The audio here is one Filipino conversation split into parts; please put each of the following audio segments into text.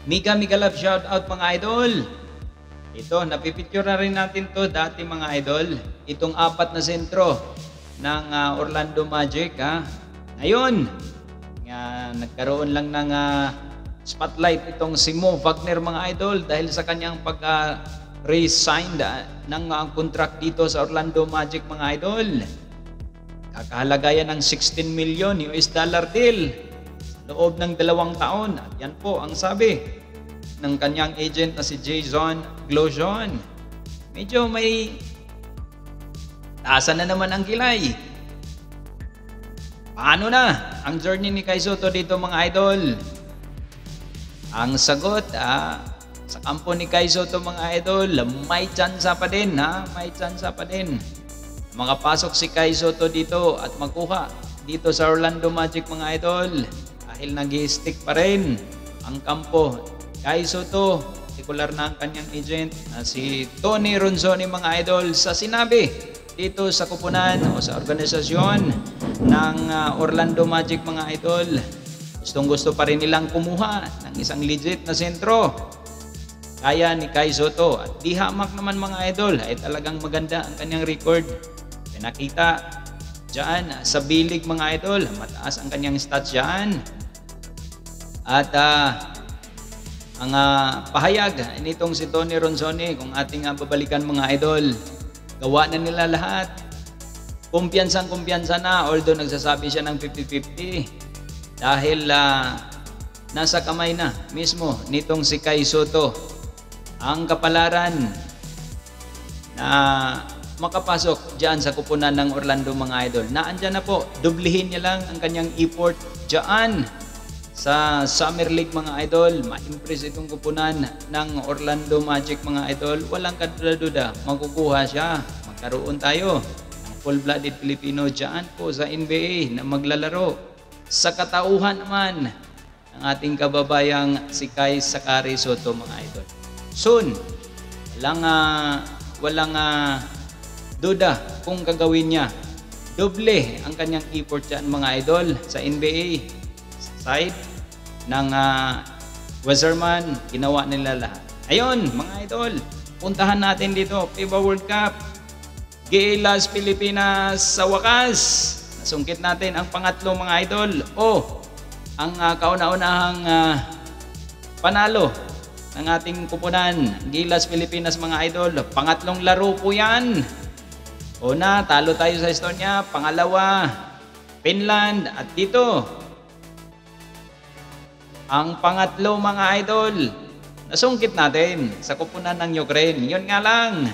Mega love shout out mga idol. Ito, napipicture na rin natin to dati mga idol. Itong apat na sentro ng Orlando Magic. Ngayon, nagkaroon lang ng spotlight itong si Mo Wagner mga idol dahil sa kanyang pag-resign ng contract dito sa Orlando Magic mga idol. Kakahalagayan ng 16 million US dollar deal sa loob ng 2 taon. At yan po ang sabi ng kanyang agent na si Jason Glojon. Medyo may taasan na naman ang kilay. Paano na ang journey ni Kai Sotto dito mga idol? Ang sagot sa kampo ni Kai Sotto mga idol, may tsansa pa din may tsansa pa din. Makapasok si Kai Sotto dito at makuha dito sa Orlando Magic mga idol dahil nag-i-stick pa rin ang kampo Kai Sotto, particular na ang kanyang agent na si Tony Ronzoni mga idol sa sinabi dito sa kupunan o sa organisasyon ng Orlando Magic mga idol. Gustong-gusto pa rin nilang kumuha ng isang legit na sentro kaya ni Kai Sotto at di hamak naman mga idol ay talagang maganda ang kanyang record. Pinakita dyan sa bilig mga idol, mataas ang kanyang stats dyan at ang pahayag nitong si Tony Ronzoni, kung ating babalikan mga idol, gawa na nila lahat. Kumpiyansa na, although nagsasabi siya ng 50-50 dahil nasa kamay na mismo nitong si Kai Sotto ang kapalaran na makapasok dyan sa kupunan ng Orlando mga idol. Naandyan na po, dublihin niya lang ang kanyang effort dyan sa Summer League mga idol. Ma-impress itong kupunan ng Orlando Magic mga idol. Walang kaduda-duda, makukuha siya. Magkaroon tayo ng full-blooded Filipino dyan po sa NBA na maglalaro. Sa katauhan naman ng ating kababayang si Kai Sakari Sotto mga idol. Soon, walang duda kung gagawin niya. Doble ang kanyang effort dyan mga idol sa NBA. Side ng Wazerman, ginawa nila lahat. Ayun, mga idol, puntahan natin dito, FIBA World Cup. Gilas Pilipinas sa wakas. Nasungkit natin ang pangatlong mga idol. Ang kauna-unahang panalo ng ating kupunan, Gilas Pilipinas mga idol. Pangatlong laro po yan. Una, talo tayo sa Estonia. Pangalawa, Finland. At dito, ang pangatlo mga idol, nasungkit natin sa kupunan ng Ukraine. Yun nga lang,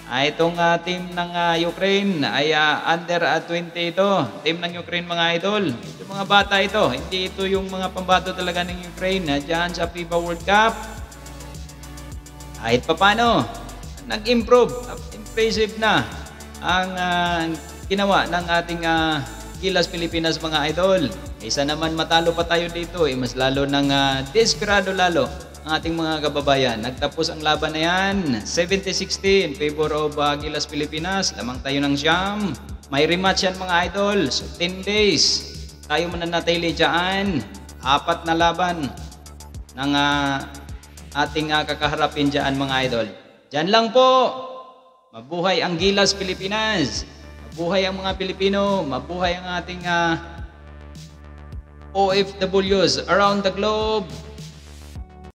itong team ng Ukraine ay under 20 ito. Team ng Ukraine mga idol. Ito mga bata ito. Hindi ito yung mga pambato talaga ng Ukraine dyan sa FIBA World Cup. Kahit papano, nag-improve. Impressive na ang ginawa ng ating Gilas Pilipinas mga idol. Isa naman matalo pa tayo dito mas lalo ng desperado lalo ang ating mga kababayan. Nagtapos ang laban na yan 70-60 in favor of Gilas Pilipinas. Lamang tayo ng siyam. May rematch yan mga idol. So 10 days tayo mananatili dyan. 4 na laban ng ating kakaharapin dyan mga idol. Dyan lang po. Mabuhay ang Gilas Pilipinas. Mabuhay ang mga Pilipino, mabuhay ang ating OFWs around the globe.